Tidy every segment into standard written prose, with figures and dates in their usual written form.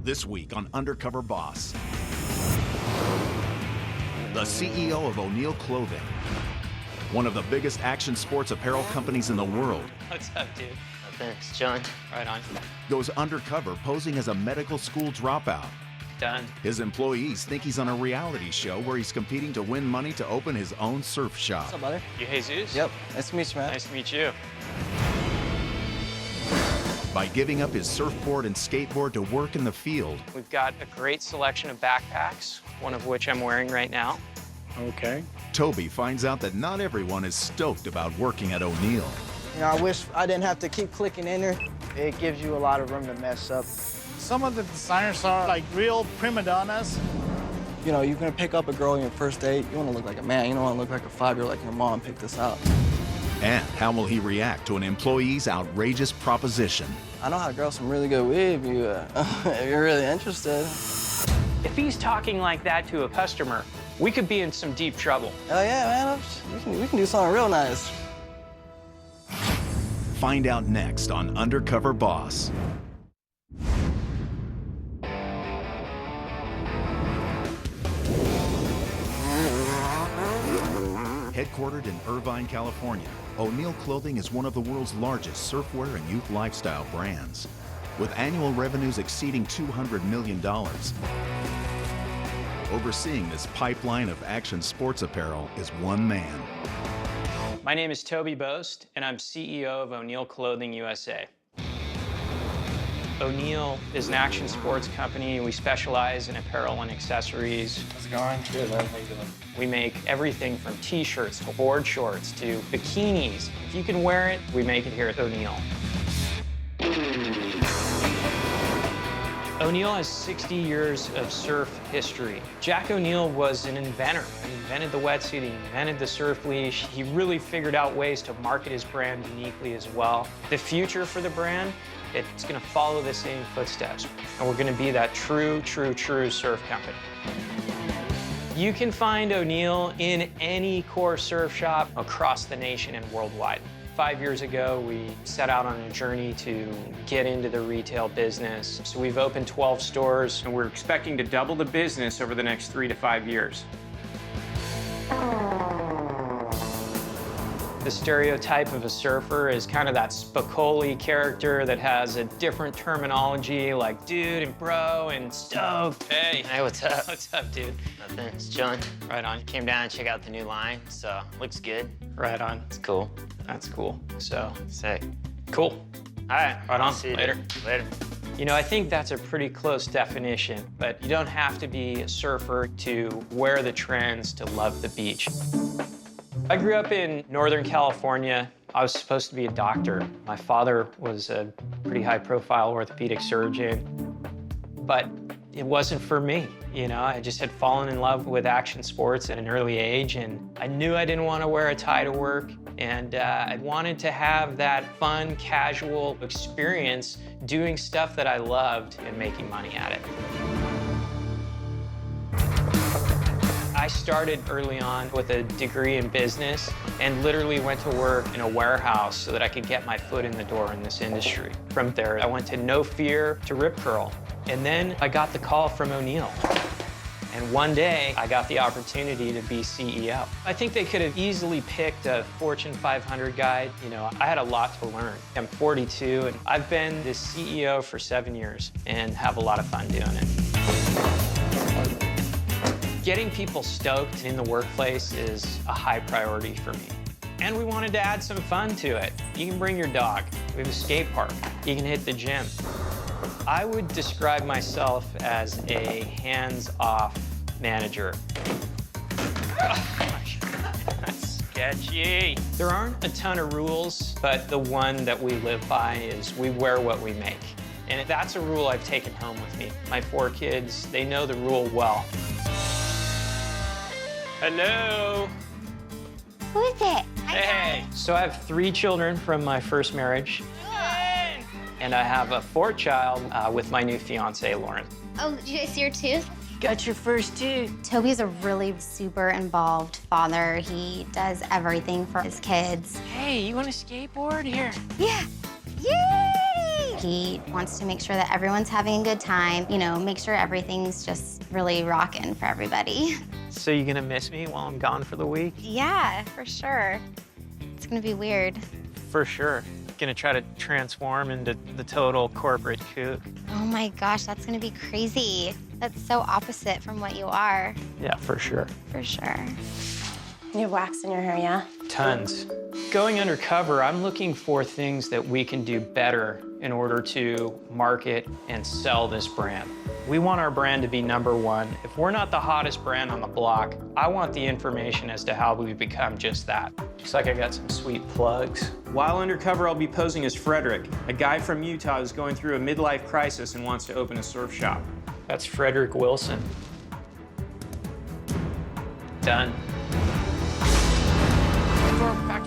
This week on Undercover Boss, the CEO of O'Neill Clothing, one of the biggest action sports apparel companies in the world. What's up, dude? Thanks, John. Right on. Goes undercover posing as a medical school dropout. Done. His employees think he's on a reality show where he's competing to win money to open his own surf shop. What's up, brother? You Jesus? Yep. Nice to meet you, man. Nice to meet you. By giving up his surfboard and skateboard to work in the field. We've got a great selection of backpacks, one of which I'm wearing right now. Okay. Toby finds out that not everyone is stoked about working at O'Neill. You know, I wish I didn't have to keep clicking enter. It gives you a lot of room to mess up. Some of the designers are like real prima donnas. You know, you're gonna pick up a girl on your first date, you wanna look like a man, you don't wanna look like a 5-year-old like your mom picked this out. And how will he react to an employee's outrageous proposition? I know how to grow some really good weave if you're really interested. If he's talking like that to a customer, we could be in some deep trouble. Oh yeah, man, we can do something real nice. Find out next on Undercover Boss. Headquartered in Irvine, California, O'Neill Clothing is one of the world's largest surfwear and youth lifestyle brands. With annual revenues exceeding $200 million. Overseeing this pipeline of action sports apparel is one man. My name is Toby Bost, and I'm CEO of O'Neill Clothing USA. O'Neill is an action sports company. We specialize in apparel and accessories. How's it going? Good, man. How you doing? We make everything from t-shirts to board shorts to bikinis. If you can wear it, we make it here at O'Neill. O'Neill has 60 years of surf history. Jack O'Neill was an inventor. He invented the wetsuit, he invented the surf leash. He really figured out ways to market his brand uniquely as well. The future for the brand, it's gonna follow the same footsteps. And we're gonna be that true surf company. You can find O'Neill in any core surf shop across the nation and worldwide. 5 years ago, we set out on a journey to get into the retail business. So we've opened 12 stores, and we're expecting to double the business over the next 3 to 5 years. The stereotype of a surfer is kind of that Spicoli character that has a different terminology like dude and bro and stoked. Hey. Hey, what's up? What's up, dude? Nothing. It's John. Right on. Came down and check out the new line, so looks good. Right on. It's cool. That's cool. So, Sick. cool. All right. Right on. See you Later. Later. You know, I think that's a pretty close definition, but you don't have to be a surfer to wear the trends to love the beach. I grew up in Northern California. I was supposed to be a doctor. My father was a pretty high-profile orthopedic surgeon, but it wasn't for me. You know, I just had fallen in love with action sports at an early age, and I knew I didn't want to wear a tie to work, and I wanted to have that fun, casual experience doing stuff that I loved and making money at it. I started early on with a degree in business and literally went to work in a warehouse so that I could get my foot in the door in this industry. From there, I went to No Fear to Rip Curl. And then I got the call from O'Neill. And one day, I got the opportunity to be CEO. I think they could have easily picked a Fortune 500 guy. You know, I had a lot to learn. I'm 42, and I've been the CEO for 7 years and have a lot of fun doing it. Getting people stoked in the workplace is a high priority for me. And we wanted to add some fun to it. You can bring your dog. We have a skate park. You can hit the gym. I would describe myself as a hands-off manager. That's sketchy. There aren't a ton of rules, but the one that we live by is we wear what we make. And that's a rule I've taken home with me. My 4 kids, they know the rule well. Hello. Who is it? Hey. So I have 3 children from my first marriage. And I have a 4th child with my new fiance, Lauren. Oh, did you guys see your tooth? Got your first tooth. Toby's a really super involved father. He does everything for his kids. Hey, you want a skateboard? Here. Yeah. Yay! He wants to make sure that everyone's having a good time, you know, make sure everything's just really rocking for everybody. So you gonna miss me while I'm gone for the week? Yeah, for sure. It's gonna be weird. For sure. Gonna try to transform into the total corporate kook. Oh my gosh, that's gonna be crazy. That's so opposite from what you are. Yeah, for sure. For sure. You have wax in your hair, yeah? Tons. Going undercover, I'm looking for things that we can do better in order to market and sell this brand. We want our brand to be #1. If we're not the hottest brand on the block, I want the information as to how we become just that. Looks like I got some sweet plugs. While undercover, I'll be posing as Frederick, a guy from Utah who's going through a midlife crisis and wants to open a surf shop. That's Frederick Wilson. Done.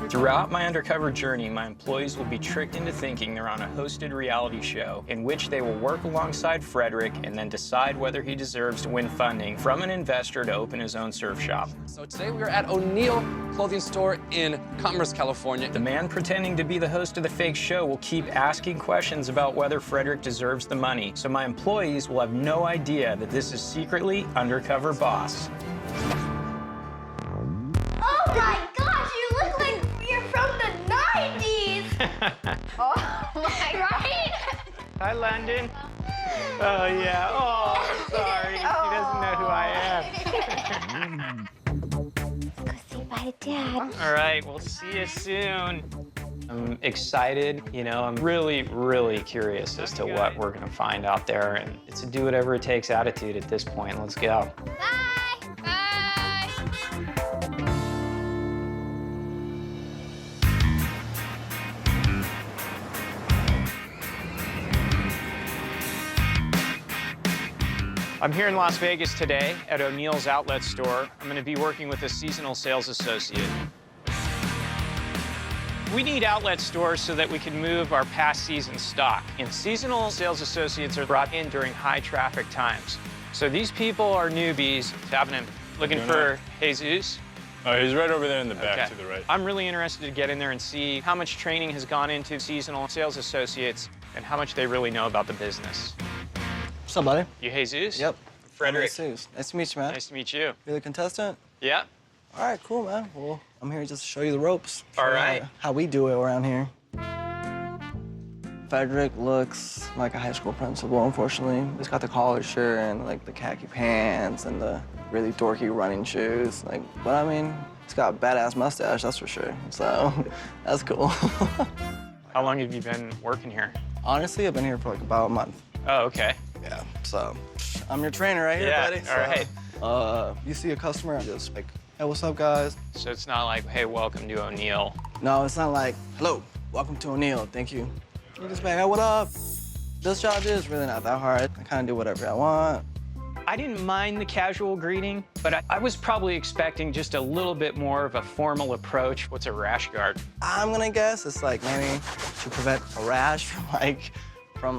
Throughout my undercover journey, my employees will be tricked into thinking they're on a hosted reality show in which they will work alongside Frederick and then decide whether he deserves to win funding from an investor to open his own surf shop. So today we are at O'Neill Clothing Store in Commerce, California. The man pretending to be the host of the fake show will keep asking questions about whether Frederick deserves the money, so my employees will have no idea that this is secretly Undercover Boss. Oh my gosh, you look like you're from the 90s! Oh my, right? Hi, London. Oh, yeah. Oh, sorry. He doesn't know who I am. Go say bye to Dad. All right, we'll see you soon. I'm excited. You know, I'm really, really curious as to what we're going to find out there. And it's a do whatever it takes attitude at this point. Let's go. Bye! Bye! I'm here in Las Vegas today at O'Neill's outlet store. I'm going to be working with a seasonal sales associate. We need outlet stores so that we can move our past season stock. And seasonal sales associates are brought in during high traffic times. So these people are newbies. What's happening? Looking for Jesus? Oh, he's right over there in the back Okay. to the right. I'm really interested to get in there and see how much training has gone into seasonal sales associates and how much they really know about the business. What's up, buddy? You Jesus? Yep. Frederick. Nice to meet you, man. Nice to meet you. You're the contestant? Yeah. All right, cool, man. Well, I'm here just to show you the ropes. All Show you right. How we do it around here. Frederick looks like a high school principal, unfortunately. He's got the collared shirt and like the khaki pants and the really dorky running shoes. Like, but I mean, he's got a badass mustache, that's for sure. So that's cool. How long have you been working here? Honestly, I've been here for like about a month. Oh, okay. Yeah, so I'm your trainer right here, Yeah, buddy. all right. You see a customer, just like, hey, what's up, guys? So it's not like, hey, welcome to O'Neill. No, it's not like, hello, welcome to O'Neill, thank you. You just be like, hey, what up? This job is really not that hard. I kind of do whatever I want. I didn't mind the casual greeting, but I was probably expecting just a little bit more of a formal approach. What's a rash guard? I'm gonna guess it's like maybe to prevent a rash from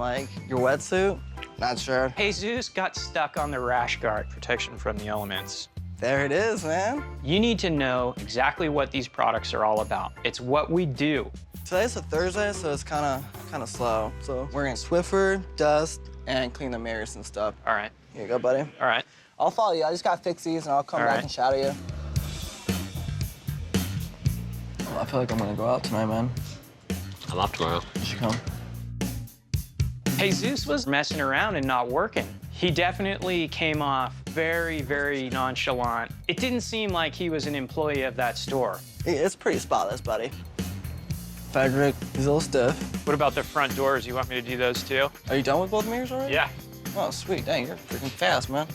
your wetsuit. Not sure. Jesus got stuck on the rash guard, protection from the elements. There it is, man. You need to know exactly what these products are all about. It's what we do. Today's a Thursday, so it's kind of slow. So we're gonna Swiffer, dust, and clean the mirrors and stuff. All right. Here you go, buddy. All right. I'll follow you. I just gotta fix these, and I'll come All back right. and shout at you. Oh, I feel like I'm gonna go out tonight, man. I'm off tomorrow. You should come. Jesus was messing around and not working. He definitely came off very, very nonchalant. It didn't seem like he was an employee of that store. It's pretty spotless, buddy. Frederick, he's a little stiff. What about the front doors? You want me to do those too? Are you done with both mirrors already? Yeah. Oh, sweet. Dang, you're freaking fast, man.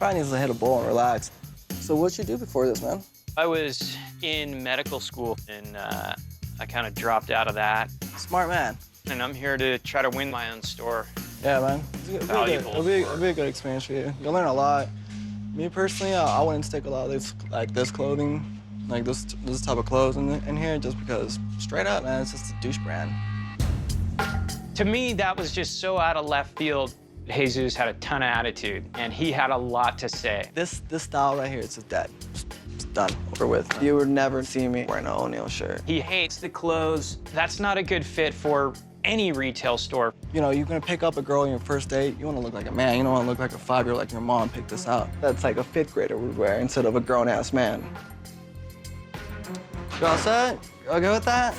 Probably needs to hit a bowl and relax. So what'd you do before this, man? I was in medical school, and I kind of dropped out of that. Smart man. And I'm here to try to win my own store. Yeah, man. It'll be a good experience for you. You'll learn a lot. Me personally, I wouldn't stick a lot of this clothing, like this type of clothes in here, just because straight up, man, it's just a douche brand. To me, that was just so out of left field. Jesus had a ton of attitude, and he had a lot to say. This style right here, it's just dead. It's done, over with. You would never see me wearing an O'Neill shirt. He hates the clothes. That's not a good fit for any retail store. You know, you're gonna pick up a girl on your first date, you wanna look like a man, you don't wanna look like a 5-year-old like your mom picked this out. That's like a 5th grader would wear instead of a grown-ass man. You all set? You all good with that?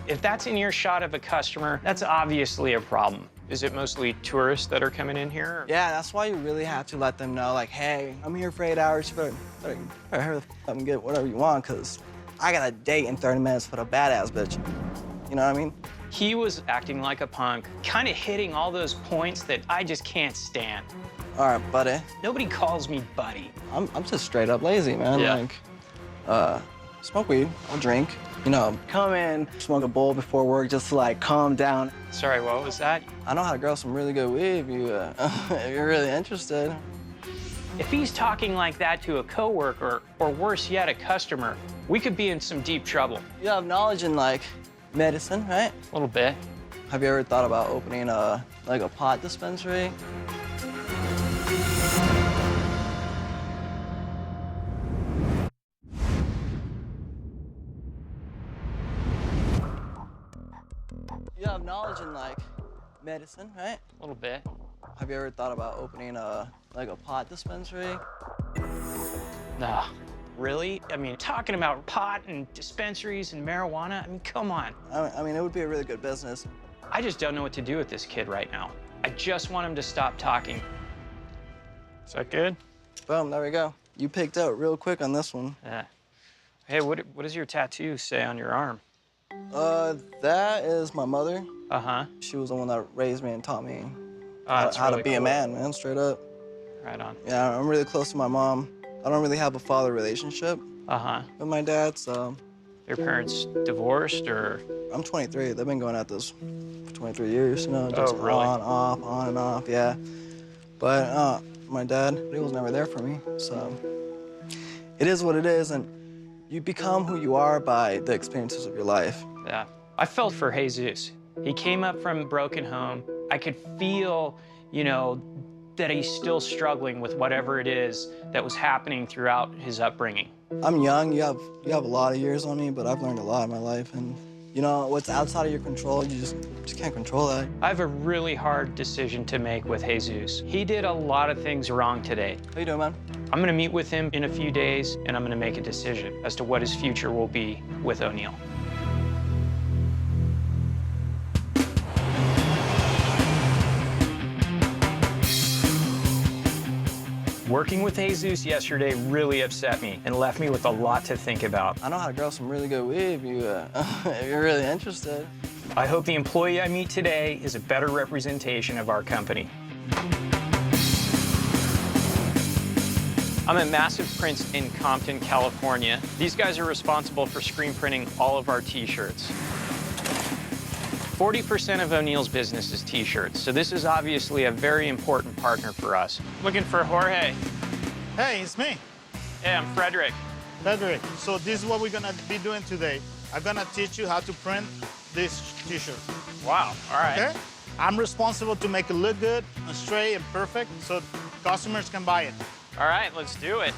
If that's in earshot of a customer, that's obviously a problem. Is it mostly tourists that are coming in here? Yeah, that's why you really have to let them know, like, hey, I'm here for 8 hours. You better hurry the up and get whatever you want, because I got a date in 30 minutes for the badass bitch. You know what I mean? He was acting like a punk, kind of hitting all those points that I just can't stand. All right, buddy. Nobody calls me buddy. I'm just straight up lazy, man. Yeah. Like, smoke weed, I'll drink. You know, come in, smoke a bowl before work just to, like, calm down. Sorry, what was that? I know how to grow some really good weed if, if you're really interested. If he's talking like that to a coworker, or worse yet, a customer, we could be in some deep trouble. You have knowledge in, like, medicine, right? A little bit. Have you ever thought about opening like a pot dispensary? You have knowledge in, like, medicine, right? A little bit. Have you ever thought about opening like a pot dispensary? No. Really? I mean, talking about pot and dispensaries and marijuana, I mean, come on. I mean, it would be a really good business. I just don't know what to do with this kid right now. I just want him to stop talking. Is that good? Boom, there we go. You picked out real quick on this one. Yeah. Hey, what does your tattoo say on your arm? That is my mother. Uh-huh. She was the one that raised me and taught me Oh, how really to be cool. a man, man, straight up. Right on. Yeah, I'm really close to my mom. I don't really have a father relationship Uh-huh. with my dad, so. Your parents divorced, or? I'm 23. They've been going at this for 23 years, you know, just really? on and off, yeah. But my dad, he was never there for me, so. It is what it is, and you become who you are by the experiences of your life. Yeah. I felt for Jesus. He came up from a broken home. I could feel, you know, that he's still struggling with whatever it is that was happening throughout his upbringing. I'm young, you have a lot of years on me, but I've learned a lot in my life, and you know, what's outside of your control, you just can't control that. I have a really hard decision to make with Jesus. He did a lot of things wrong today. How you doing, man? I'm gonna meet with him in a few days, and I'm gonna make a decision as to what his future will be with O'Neill. Working with Jesus yesterday really upset me and left me with a lot to think about. I know how to grow some really good weed if, if you're really interested. I hope the employee I meet today is a better representation of our company. I'm at Massive Prints in Compton, California. These guys are responsible for screen printing all of our t-shirts. 40% of O'Neill's business is t-shirts, so this is obviously a very important partner for us. Looking for Jorge. Hey, it's me, Hey, I'm Frederick. Frederick. So this is what we're gonna be doing today. I'm gonna teach you how to print this t-shirt. Wow, all right. Okay? I'm responsible to make it look good and straight and perfect so customers can buy it. All right, let's do it.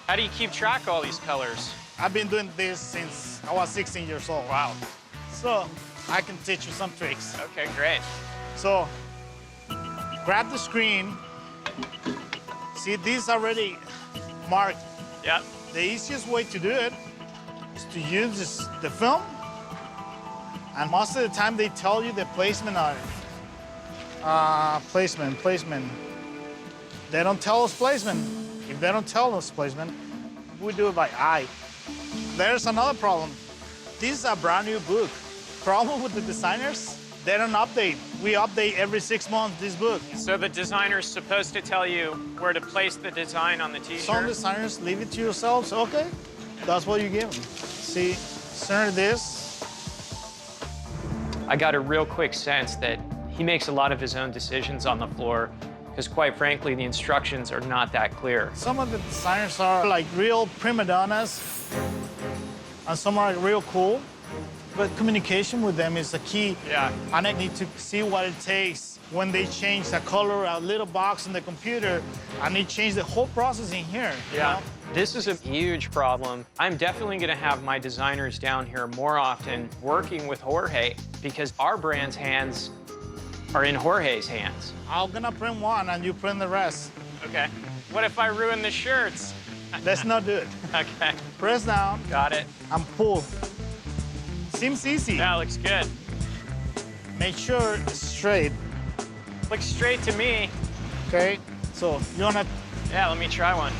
How do you keep track of all these colors? I've been doing this since I was 16 years old. Wow. So I can teach you some tricks. Okay, great. So grab the screen. See, these already marked. Yep. The easiest way to do it is to use the film. And most of the time they tell you the placement on it. Placement. They don't tell us placement. If they don't tell us placement, we do it by eye. There's another problem. This is a brand new book. Problem with the designers, they don't update. We update every 6 months this book. So the designer's supposed to tell you where to place the design on the t-shirt? Some designers leave it to yourselves. Okay, that's what you give them. See, center this. I got a real quick sense that he makes a lot of his own decisions on the floor because, quite frankly, the instructions are not that clear. Some of the designers are like real prima donnas, and some are like real cool. But communication with them is the key. Yeah. And I need to see what it takes when they change the color, a little box in the computer, and they change the whole process in here. you Yeah. know? This is a huge problem. I'm definitely gonna have my designers down here more often working with Jorge because our brand's hands are in Jorge's hands. I'm gonna print one and you print the rest. Okay. What if I ruin the shirts? Let's not do it. Okay. Press down. Got it. And pull. Seems easy. That looks good. Make sure it's straight. Looks straight to me. Okay, so you wanna... Yeah, let me try one.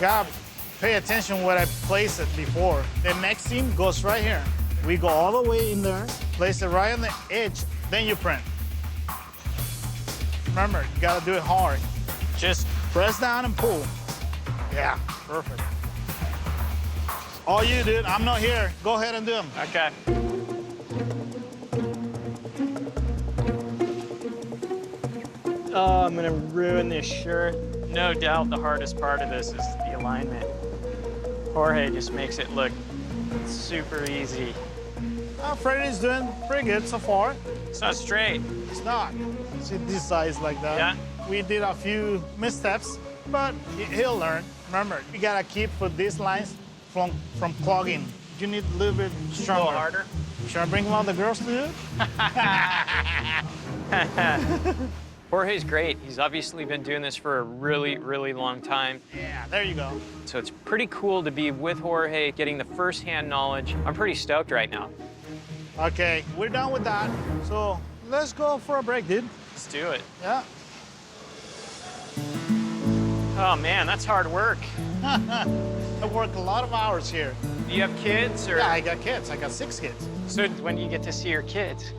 Gotta pay attention where I place it before. The next seam goes right here. We go all the way in there, place it right on the edge, then you print. Remember, you gotta do it hard. Just press down and pull. Yeah, perfect. All you, dude, I'm not here. Go ahead and do them. Okay. Oh, I'm gonna ruin this shirt. No doubt the hardest part of this is the alignment. Jorge just makes it look super easy. Freddy's doing pretty good so far. It's not straight. It's not. See this size like that. Yeah. We did a few missteps, but he'll learn. Remember, you gotta keep for these lines from clogging. You need a little bit stronger. A little harder. Should I bring one of the girls to do it? Jorge's great. He's obviously been doing this for a really, really long time. Yeah, there you go. So it's pretty cool to be with Jorge, getting the first-hand knowledge. I'm pretty stoked right now. Okay, we're done with that. So let's go for a break, dude. Let's do it. Yeah. Oh, man, that's hard work. I work a lot of hours here. Do you have kids? Or... Yeah, I got kids. I got 6 kids. So when do you get to see your kids?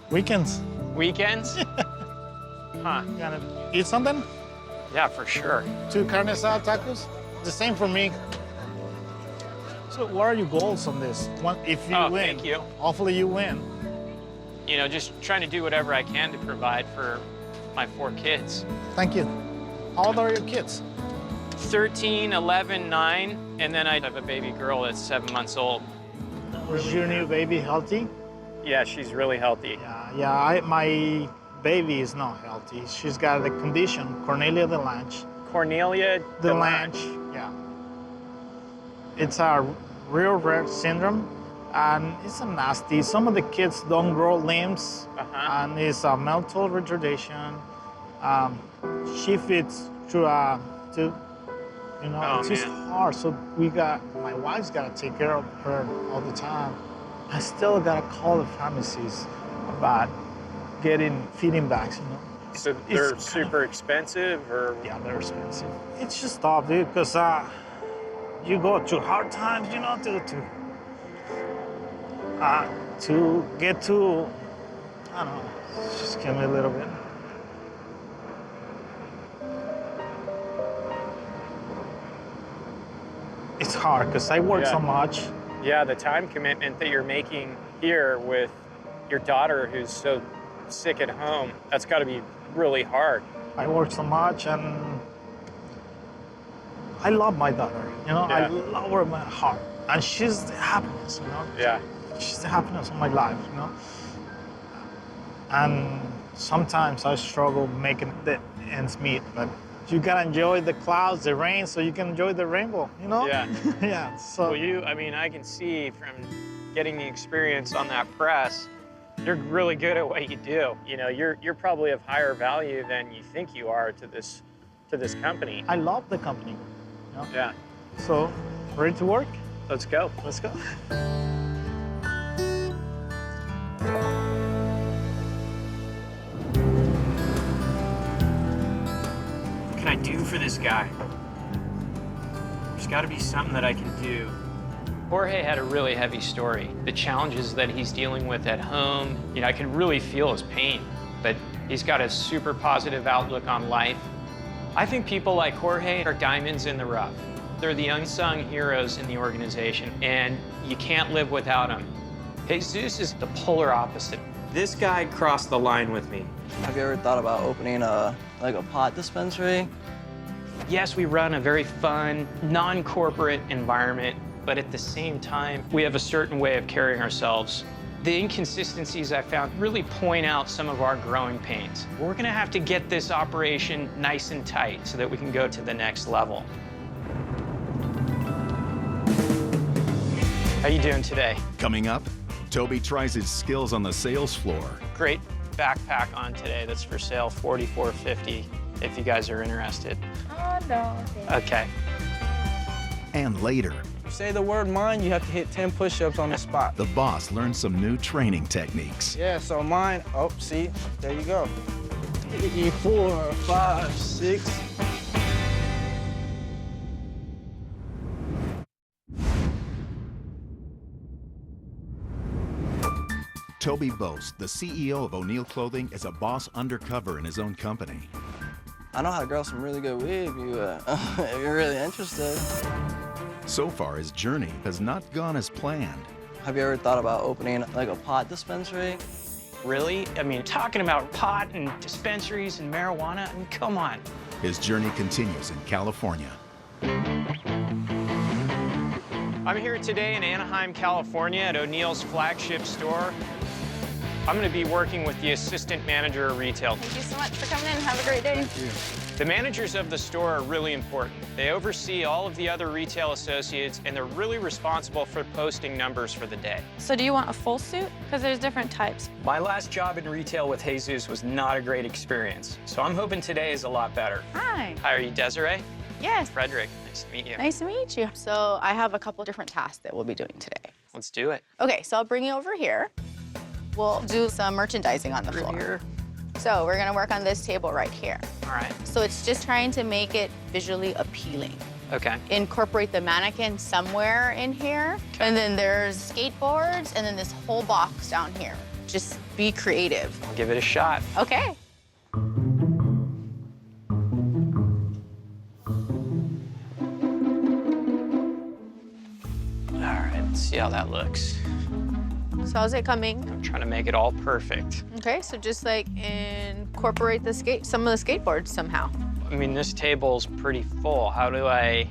Weekends. Weekends? Huh. You gonna eat something? Yeah, for sure. 2 carne asada tacos? The same for me. So what are your goals on this? If you win, thank you. Hopefully you win. You know, just trying to do whatever I can to provide for my 4 kids. Thank you. How old are your kids? 13, 11, 9, and then I have a baby girl that's 7 months old. Is your new baby healthy? Yeah, she's really healthy. Yeah, my baby is not healthy. She's got the condition, Cornelia de Lange. Cornelia de Lange, yeah. It's a real rare syndrome, and it's a nasty. Some of the kids don't grow limbs, and it's a mental retardation. She fits through a tube. You know, it's just hard. So my wife's got to take care of her all the time. I still got to call the pharmacies about getting feeding bags, you know. So they're super expensive, or? Yeah, they're expensive. It's just tough, dude, because you go through hard times, you know, to get to, I don't know, just kill me a little bit. It's hard, because I work so much. Yeah, the time commitment that you're making here with your daughter who's so sick at home, that's got to be really hard. I work so much, and I love my daughter, you know? I love her in my heart. And she's the happiness, you know? Yeah. She's the happiness of my life, you know? And sometimes I struggle making the ends meet, but you gotta enjoy the clouds, the rain, so you can enjoy the rainbow, you know? Yeah. Yeah, so. Well, I mean, I can see from getting the experience on that press, you're really good at what you do. You know, you're probably of higher value than you think you are to this company. I love the company, you know? Yeah. So, ready to work? Let's go. Let's go. What can I do for this guy? There's got to be something that I can do. Jorge had a really heavy story. The challenges that he's dealing with at home, you know, I can really feel his pain, but he's got a super positive outlook on life. I think people like Jorge are diamonds in the rough. They're the unsung heroes in the organization, and you can't live without them. Jesus is the polar opposite. This guy crossed the line with me. Have you ever thought about opening a pot dispensary? Yes, we run a very fun, non-corporate environment, but at the same time, we have a certain way of carrying ourselves The inconsistencies I found really point out some of our growing pains. We're gonna have to get this operation nice and tight so that we can go to the next level. How you doing today? Coming up, Toby tries his skills on the sales floor. Great backpack on today that's for sale, $44.50, if you guys are interested. Oh, no. Okay. And later, Say the word mine, you have to hit 10 push-ups on the spot. the boss learns some new training techniques. Yeah, so mine, oh, see, there you go. 3, 4, 5, 6. Toby Bost, the CEO of O'Neill Clothing, is a boss undercover in his own company. I know how to grow some really good weed if you're really interested. So far, his journey has not gone as planned. Have you ever thought about opening like a pot dispensary? Really? I mean, talking about pot and dispensaries and marijuana, I mean, come on. His journey continues in California. I'm here today in Anaheim, California at O'Neill's flagship store. I'm gonna be working with the assistant manager of retail. Thank you so much for coming in. Have a great day. The managers of the store are really important. They oversee all of the other retail associates, and they're really responsible for posting numbers for the day. So do you want a full suit? Because there's different types. My last job in retail with Jesus was not a great experience, so I'm hoping today is a lot better. Hi. Hi, are you Desiree? Yes. Frederick, nice to meet you. Nice to meet you. So I have a couple different tasks that we'll be doing today. Let's do it. Okay, so I'll bring you over here. We'll do some merchandising on the floor. Here. So we're gonna work on this table right here. All right. So it's just trying to make it visually appealing. Okay. Incorporate the mannequin somewhere in here. Okay. And then there's skateboards and then this whole box down here. Just be creative. I'll give it a shot. Okay. All right, let's see how that looks. So how's it coming? I'm trying to make it all perfect. Okay, so just like incorporate some of the skateboards somehow. I mean, this table's pretty full. How do I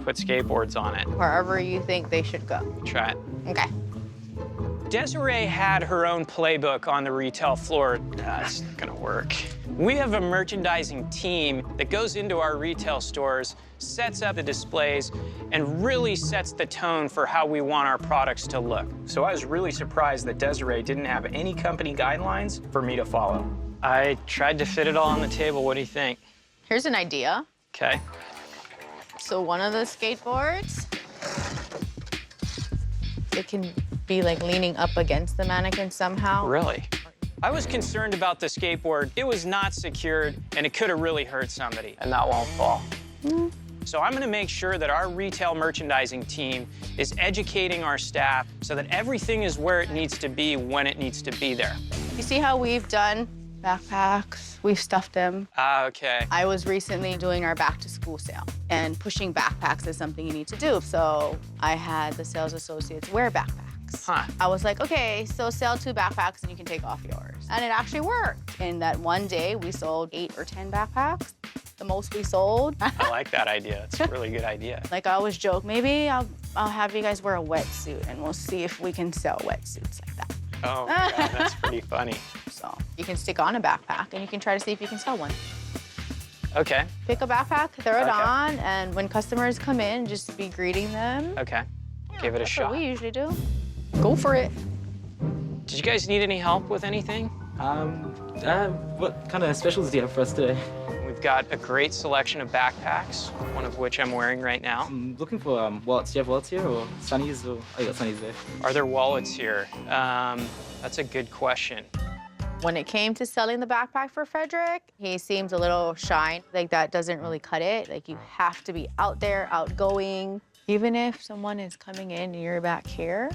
put skateboards on it? Wherever you think they should go. Try it. Okay. Desiree had her own playbook on the retail floor. That's not gonna work. We have a merchandising team that goes into our retail stores, sets up the displays, and really sets the tone for how we want our products to look. So I was really surprised that Desiree didn't have any company guidelines for me to follow. I tried to fit it all on the table. What do you think? Here's an idea. Okay. So one of the skateboards, it can be like leaning up against the mannequin somehow. Really? I was concerned about the skateboard. It was not secured, and it could have really hurt somebody, and that won't fall. So I'm gonna make sure that our retail merchandising team is educating our staff so that everything is where it needs to be when it needs to be there. You see how we've done backpacks? We've stuffed them. Ah, okay. I was recently doing our back to school sale, and pushing backpacks is something you need to do. So I had the sales associates wear backpacks. Huh. I was like, okay, so sell 2 backpacks and you can take off yours. And it actually worked. In that one day, we sold 8 or 10 backpacks, the most we sold. I like that idea. It's a really good idea. Like I always joke, maybe I'll have you guys wear a wetsuit and we'll see if we can sell wetsuits like that. Oh, my God, that's pretty funny. So you can stick on a backpack and you can try to see if you can sell one. Okay. Pick a backpack, throw it Okay. on, and when customers come in, just be greeting them. Okay. Give it a That's shot. what we usually do. Go for it. Did you guys need any help with anything? What kind of specials do you have for us today? We've got a great selection of backpacks, one of which I'm wearing right now. I'm looking for wallets. Do you have wallets here or sunnies? Or oh, you got sunnies there. Are there wallets here? That's a good question. When it came to selling the backpack for Frederick, he seems a little shy. Like that doesn't really cut it. Like you have to be out there, outgoing. Even if someone is coming in and you're back here,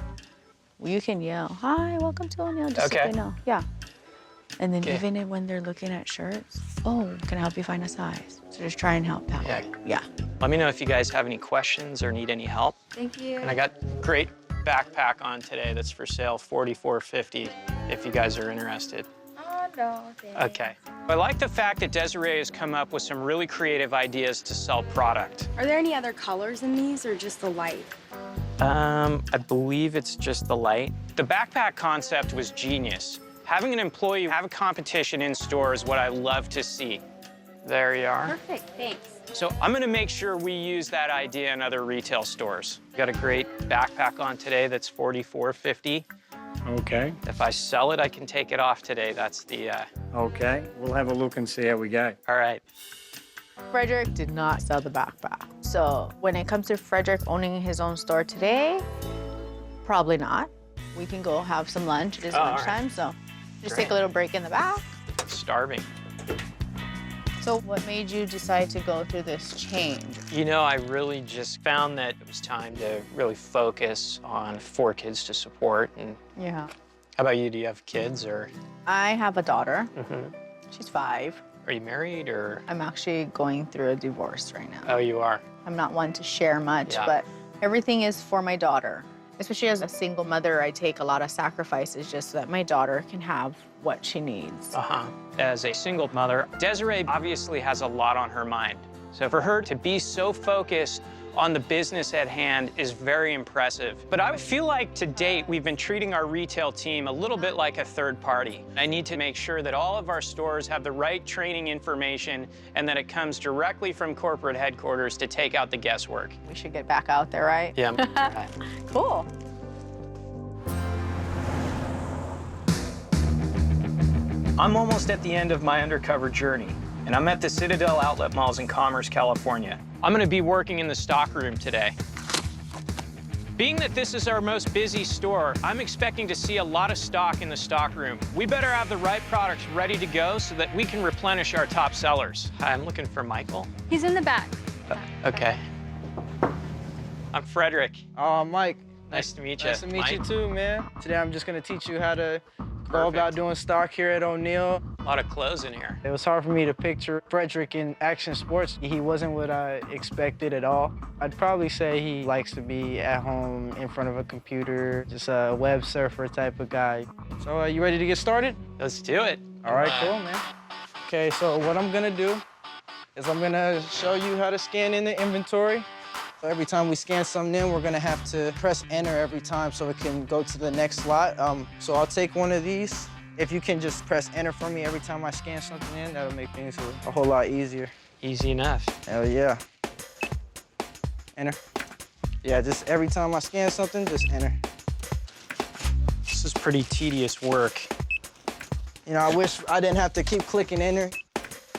you can yell, "Hi, welcome to O'Neill," just so they know. Yeah. And then even when they're looking at shirts, "Oh, can I help you find a size?" So just try and help out. Yeah. Let me know if you guys have any questions or need any help. Thank you. And I got a great backpack on today that's for sale, $44.50, if you guys are interested. Oh, no, thanks. Okay. I like the fact that Desiree has come up with some really creative ideas to sell product. Are there any other colors in these or just the light? I believe it's just the light. The backpack concept was genius. Having an employee have a competition in store is what I love to see. There you are. Perfect, thanks. So I'm gonna make sure we use that idea in other retail stores. Got a great backpack on today that's $44.50. Okay. If I sell it, I can take it off today. That's the, Okay. We'll have a look and see how we go. all right. Frederick did not sell the backpack. So when it comes to Frederick owning his own store today, probably not. We can go have some lunch. It is all right. lunchtime, so just Great. take a little break in the back. Starving. So what made you decide to go through this change? You know, I really just found that it was time to really focus on 4 kids to support. And Yeah. how about you? Do you have kids or? I have a daughter. Mhm. She's 5. Are you married or? I'm actually going through a divorce right now. Oh, you are? I'm not one to share much, Yeah. but everything is for my daughter. Especially as a single mother, I take a lot of sacrifices just so that my daughter can have what she needs. Uh-huh. As a single mother, Desiree obviously has a lot on her mind. So for her to be so focused on the business at hand is very impressive. But I feel like to date, we've been treating our retail team a little bit like a third party. I need to make sure that all of our stores have the right training information and that it comes directly from corporate headquarters to take out the guesswork. We should get back out there, right? Yeah. Right. Cool. I'm almost at the end of my Undercover journey, and I'm at the Citadel Outlet Malls in Commerce, California. I'm gonna be working in the stockroom today. Being that this is our most busy store, I'm expecting to see a lot of stock in the stockroom. We better have the right products ready to go so that we can replenish our top sellers. Hi, I'm looking for Michael. He's in the back. Okay. I'm Frederick. Oh, Mike. Nice to meet you. Nice to meet you Mike. too, man. Today I'm just gonna teach you how to go Perfect. about doing stock here at O'Neill. A lot of clothes in here. It was hard for me to picture Frederick in action sports. He wasn't what I expected at all. I'd probably say he likes to be at home in front of a computer, just a web surfer type of guy. So you ready to get started? Let's do it. All right, cool, man. Okay, so what I'm gonna do is I'm gonna show you how to scan in the inventory. So every time we scan something in, we're gonna have to press enter every time so it can go to the next slot. So I'll take one of these. If you can just press enter for me every time I scan something in, that'll make things a whole lot easier. Easy enough. Hell yeah. Enter. Yeah, just every time I scan something, just enter. This is pretty tedious work. You know, I wish I didn't have to keep clicking enter.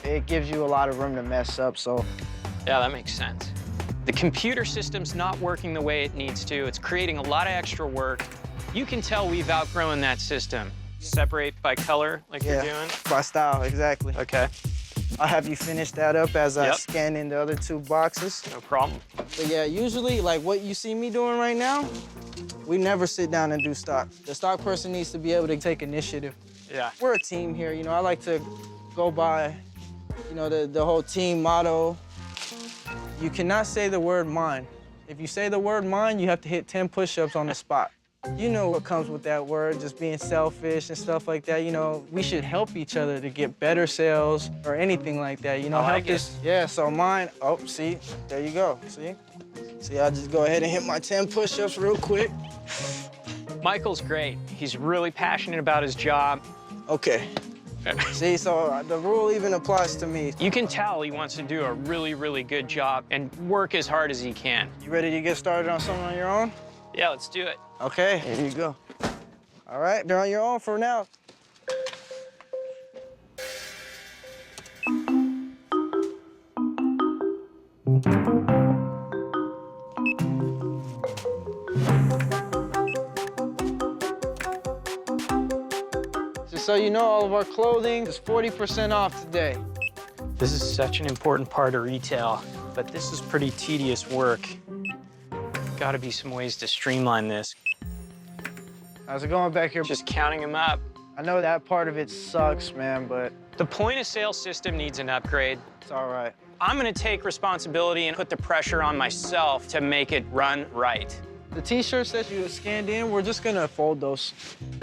It gives you a lot of room to mess up, so. Yeah, that makes sense. The computer system's not working the way it needs to. It's creating a lot of extra work. You can tell we've outgrown that system. Separate by color, like you're doing? By style, exactly. Okay. I'll have you finish that up as I Yep. scan in the other 2 boxes. No problem. But yeah, usually, like what you see me doing right now, we never sit down and do stock. The stock person needs to be able to take initiative. Yeah. We're a team here, you know, I like to go by, you know, the whole team motto. You cannot say the word mine. If you say the word mine, you have to hit 10 push-ups on the spot. You know what comes with that word, just being selfish and stuff like that. You know, we should help each other to get better sales or anything like that. You know, I like help this. Yeah, so mine, oh, see, there you go, see? See, I'll just go ahead and hit my 10 push-ups real quick. Michael's great. He's really passionate about his job. Okay. See, so the rule even applies to me. You can tell he wants to do a really, really good job and work as hard as he can. You ready to get started on something on your own? Yeah, let's do it. Okay, here you go. All right, they're on your own for now. Just so you know, all of our clothing is 40% off today. This is such an important part of retail, but this is pretty tedious work. Gotta be some ways to streamline this. How's it going back here? Just counting them up. I know that part of it sucks, man, but The point of sale system needs an upgrade. it's all right. I'm gonna take responsibility and put the pressure on myself to make it run right. The t-shirts that you scanned in, we're just gonna fold those.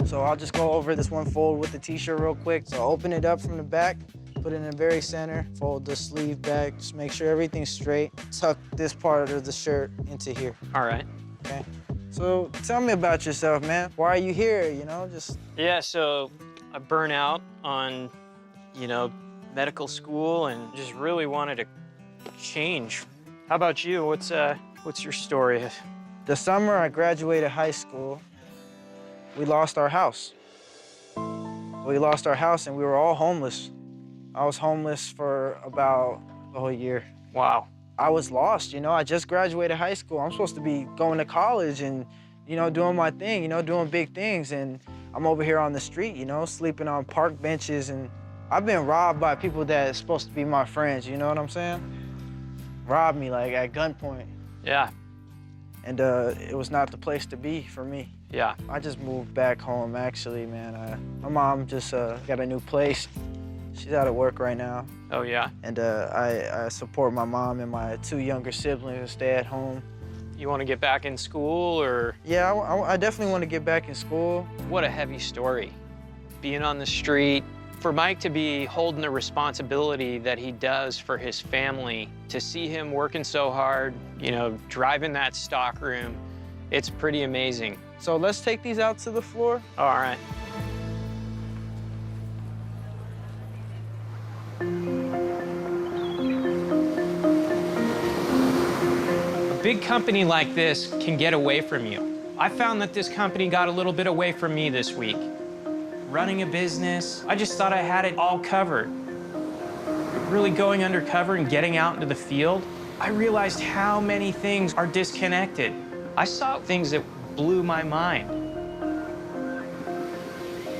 So I'll just go over this one fold with the t-shirt real quick. So open it up from the back, put it in the very center, fold the sleeve back, just make sure everything's straight. Tuck this part of the shirt into here, All right. okay? So tell me about yourself, man. Why are you here, you know, just... Yeah, so I burnt out on, medical school and just really wanted to change. How about you? What's your story? The summer I graduated high school, we lost our house. We lost our house and we were all homeless. I was homeless for about a whole year. Wow. I was lost, I just graduated high school. I'm supposed to be going to college and, doing my thing, doing big things. And I'm over here on the street, sleeping on park benches. And I've been robbed by people that are supposed to be my friends, you know what I'm saying? Robbed me, like, at gunpoint. Yeah. And it was not the place to be for me. Yeah. I just moved back home, actually, man. My mom just got a new place. She's out of work right now. Oh, yeah? And I support my mom and my 2 younger siblings who stay at home. You want to get back in school, or? Yeah, I definitely want to get back in school. What a heavy story. Being on the street. For Mike to be holding the responsibility that he does for his family, to see him working so hard, driving that stock room, it's pretty amazing. So let's take these out to the floor. All right. A big company like this can get away from you. I found that this company got a little bit away from me this week. Running a business, I just thought I had it all covered. Really going undercover and getting out into the field, I realized how many things are disconnected. I saw things that blew my mind.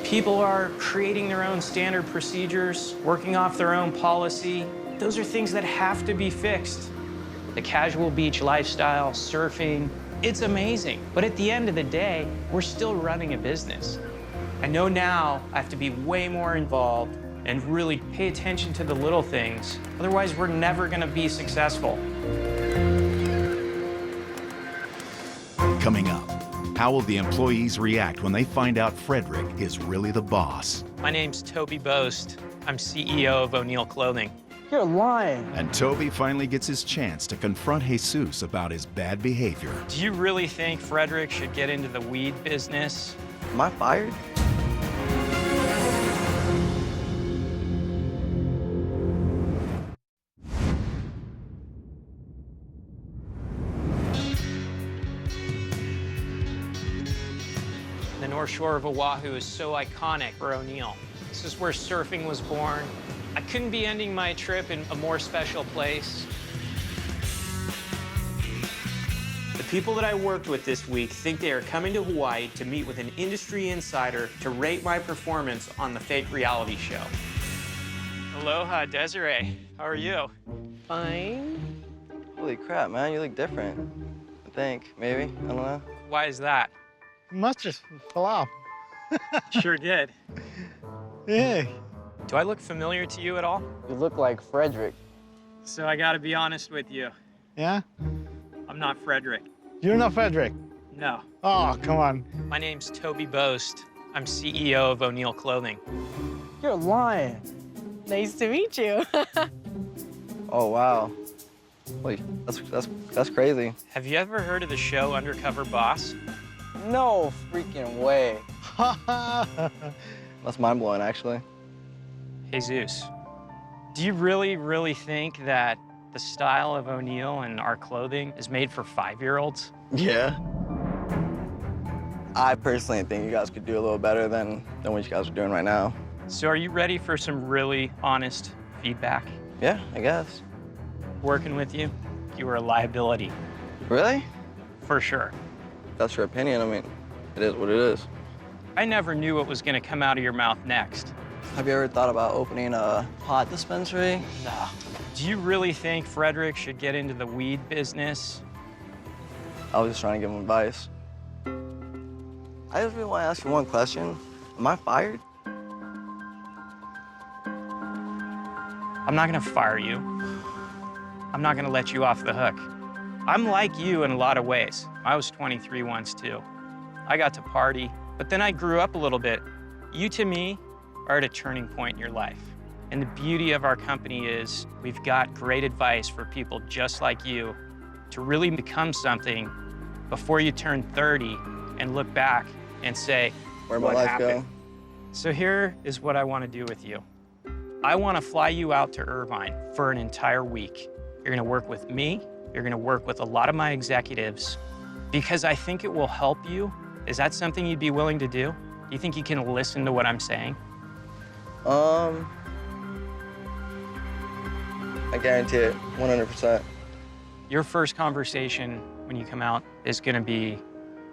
People are creating their own standard procedures, working off their own policy. Those are things that have to be fixed. The casual beach lifestyle, surfing, it's amazing. But at the end of the day, we're still running a business. I know now I have to be way more involved and really pay attention to the little things. Otherwise, we're never gonna be successful. Coming up, how will the employees react when they find out Frederick is really the boss? My name's Toby Bost. I'm CEO of O'Neill Clothing. You're lying. And Toby finally gets his chance to confront Jesus about his bad behavior. Do you really think Frederick should get into the weed business? Am I fired? The North Shore of Oahu is so iconic for O'Neill. This is where surfing was born. I couldn't be ending my trip in a more special place. The people that I worked with this week think they are coming to Hawaii to meet with an industry insider to rate my performance on the fake reality show. Aloha, Desiree. How are you? Fine. Holy crap, man, you look different. I think, maybe, I don't know. Why is that? You must just fell off. Sure did. Yeah. Do I look familiar to you at all? You look like Frederick. So I gotta be honest with you. Yeah? I'm not Frederick. You're not Frederick? No. Oh, come on. My name's Toby Bost. I'm CEO of O'Neill Clothing. You're lying. Nice to meet you. Oh, wow. Wait, that's crazy. Have you ever heard of the show Undercover Boss? No freaking way. That's mind-blowing, actually. Jesus, do you really think that the style of O'Neill and our clothing is made for 5-year-olds? Yeah. I personally think you guys could do a little better than what you guys are doing right now. So are you ready for some really honest feedback? Yeah, I guess. Working with you, you are a liability. Really? For sure. That's your opinion. I mean, it is what it is. I never knew what was gonna come out of your mouth next. Have you ever thought about opening a pot dispensary? No. Do you really think Frederick should get into the weed business? I was just trying to give him advice. I just really want to ask you one question. Am I fired? I'm not gonna fire you. I'm not gonna let you off the hook. I'm like you in a lot of ways. I was 23 once too. I got to party, but then I grew up a little bit. You, to me, are at a turning point in your life. And the beauty of our company is we've got great advice for people just like you to really become something before you turn 30 and look back and say, Where'd my what life happened? go? So here is what I want to do with you. I want to fly you out to Irvine for an entire week. You're going to work with me. You're going to work with a lot of my executives because I think it will help you. Is that something you'd be willing to do? Do you think you can listen to what I'm saying? I guarantee it, 100%. Your first conversation when you come out is going to be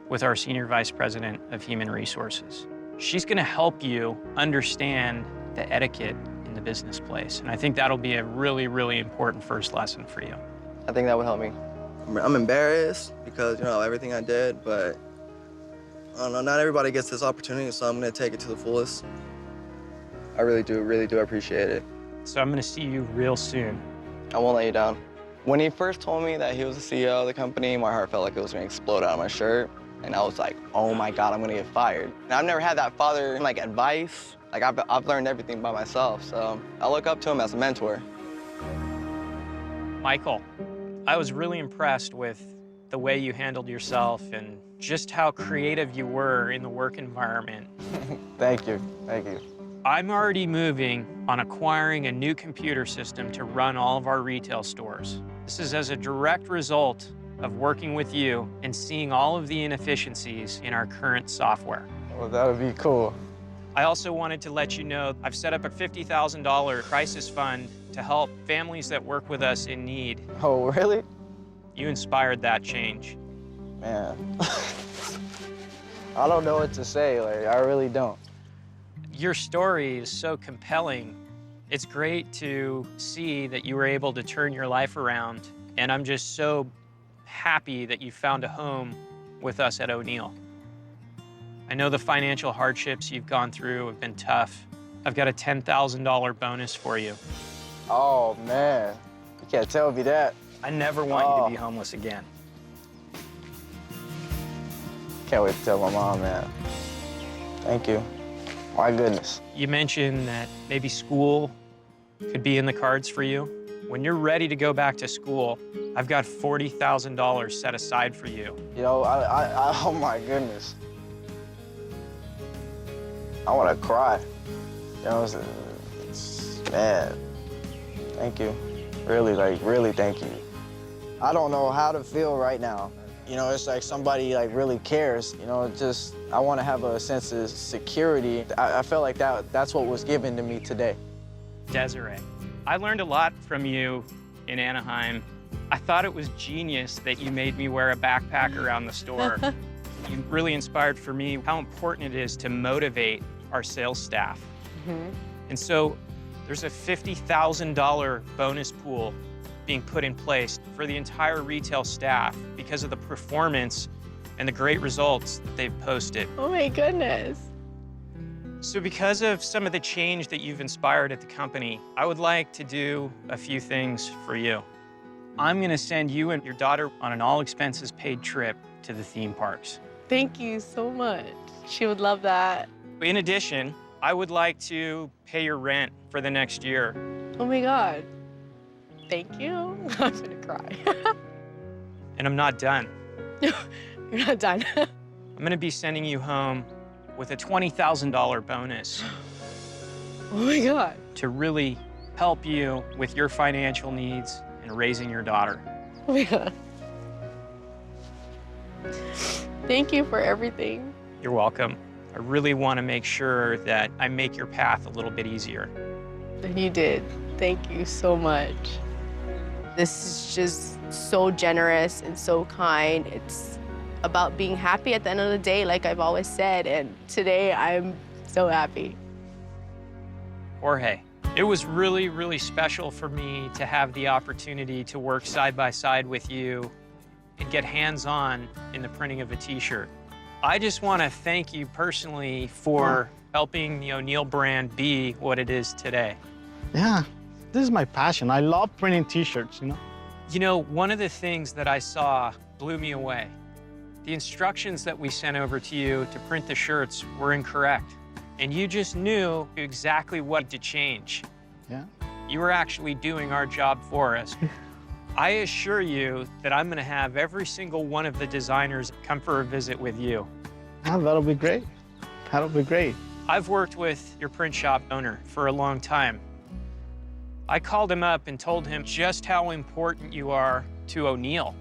with our Senior Vice President of Human Resources. She's going to help you understand the etiquette in the business place. And I think that'll be a really, really important first lesson for you. I think that would help me. I'm embarrassed because, everything I did, but I don't know, not everybody gets this opportunity, so I'm gonna take it to the fullest. I really do appreciate it. So I'm gonna see you real soon. I won't let you down. When he first told me that he was the CEO of the company, my heart felt like it was gonna explode out of my shirt. And I was like, oh my God, I'm gonna get fired. And I've never had that father, advice. I've learned everything by myself, so I look up to him as a mentor. Michael, I was really impressed with the way you handled yourself and just how creative you were in the work environment. Thank you. I'm already moving on acquiring a new computer system to run all of our retail stores. This is as a direct result of working with you and seeing all of the inefficiencies in our current software. Well, that would be cool. I also wanted to let you know I've set up a $50,000 crisis fund to help families that work with us in need. Oh, really? You inspired that change. Man, I don't know what to say, I really don't. Your story is so compelling. It's great to see that you were able to turn your life around, and I'm just so happy that you found a home with us at O'Neill. I know the financial hardships you've gone through have been tough. I've got a $10,000 bonus for you. Oh, man, you can't tell me that. I never want you to be homeless again. Can't wait to tell my mom, man. Thank you. My goodness. You mentioned that maybe school could be in the cards for you. When you're ready to go back to school, I've got $40,000 set aside for you. Oh my goodness. I want to cry. Man, thank you. Really thank you. I don't know how to feel right now. It's like somebody really cares. I want to have a sense of security. I felt like that's what was given to me today. Desiree, I learned a lot from you in Anaheim. I thought it was genius that you made me wear a backpack around the store. You really inspired for me how important it is to motivate our sales staff. And so there's a $50,000 bonus pool being put in place for the entire retail staff because of the performance and the great results that they've posted. Oh my goodness. So because of some of the change that you've inspired at the company, I would like to do a few things for you. I'm gonna send you and your daughter on an all-expenses-paid trip to the theme parks. Thank you so much. She would love that. In addition, I would like to pay your rent for the next year. Oh my God. Thank you. I'm gonna cry. And I'm not done. You're not done. I'm gonna be sending you home with a $20,000 bonus. Oh my God. To really help you with your financial needs and raising your daughter. Oh my God. Thank you for everything. You're welcome. I really want to make sure that I make your path a little bit easier. And you did. Thank you so much. This is just so generous and so kind. It's about being happy at the end of the day, like I've always said, and today I'm so happy. Jorge, it was really, really special for me to have the opportunity to work side by side with you and get hands-on in the printing of a t-shirt. I just want to thank you personally for helping the O'Neill brand be what it is today. Yeah, this is my passion. I love printing t-shirts, One of the things that I saw blew me away. The instructions that we sent over to you to print the shirts were incorrect. And you just knew exactly what to change. Yeah. You were actually doing our job for us. I assure you that I'm going to have every single one of the designers come for a visit with you. Oh, that'll be great. That'll be great. I've worked with your print shop owner for a long time. I called him up and told him just how important you are to O'Neill.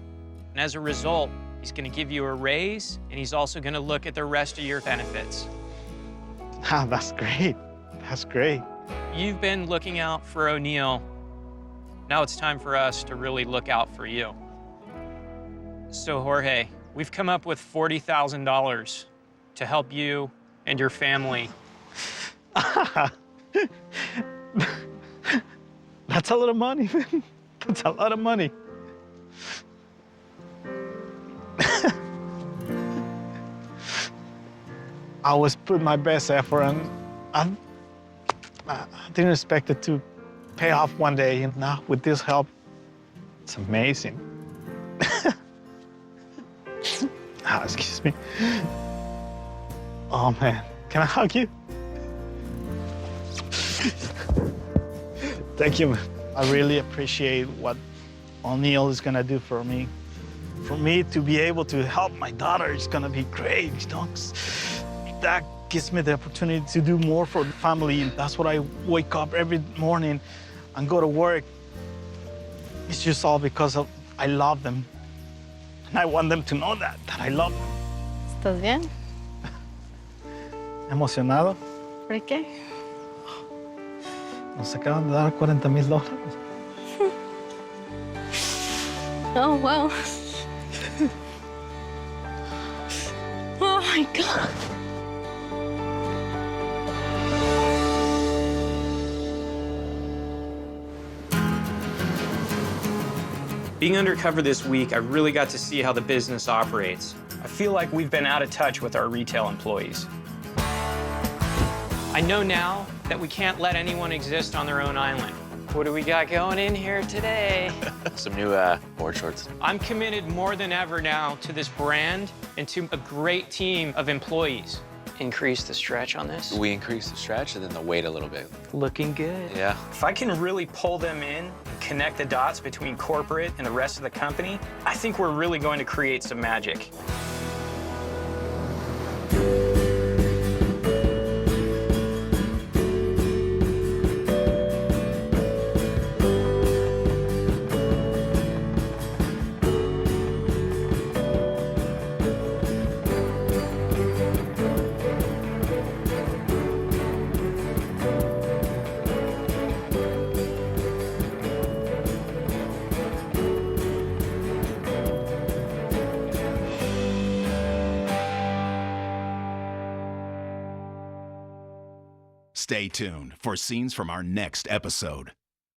And as a result, he's going to give you a raise, and he's also going to look at the rest of your benefits. Ah, that's great. That's great. You've been looking out for O'Neill. Now it's time for us to really look out for you. So, Jorge, we've come up with $40,000 to help you and your family. That's a lot of money, man. That's a lot of money. I always put my best effort, and I didn't expect it to pay off one day. And now with this help, it's amazing. Excuse me. Oh, man. Can I hug you? Thank you, man. I really appreciate what O'Neill is gonna do for me. For me to be able to help my daughter is gonna be great, you know? That gives me the opportunity to do more for the family. And that's what I wake up every morning and go to work. It's just all because I love them. And I want them to know that I love them. ¿Estás bien? Emocionado. ¿Por qué? Nos acaban de dar $40,000. Oh, wow. Oh, my God. Being undercover this week, I really got to see how the business operates. I feel like we've been out of touch with our retail employees. I know now that we can't let anyone exist on their own island. What do we got going in here today? Some new board shorts. I'm committed more than ever now to this brand and to a great team of employees. Increase the stretch on this. We increase the stretch and then the weight a little bit. Looking good. Yeah. If I can really pull them in and connect the dots between corporate and the rest of the company, I think we're really going to create some magic. Stay tuned for scenes from our next episode.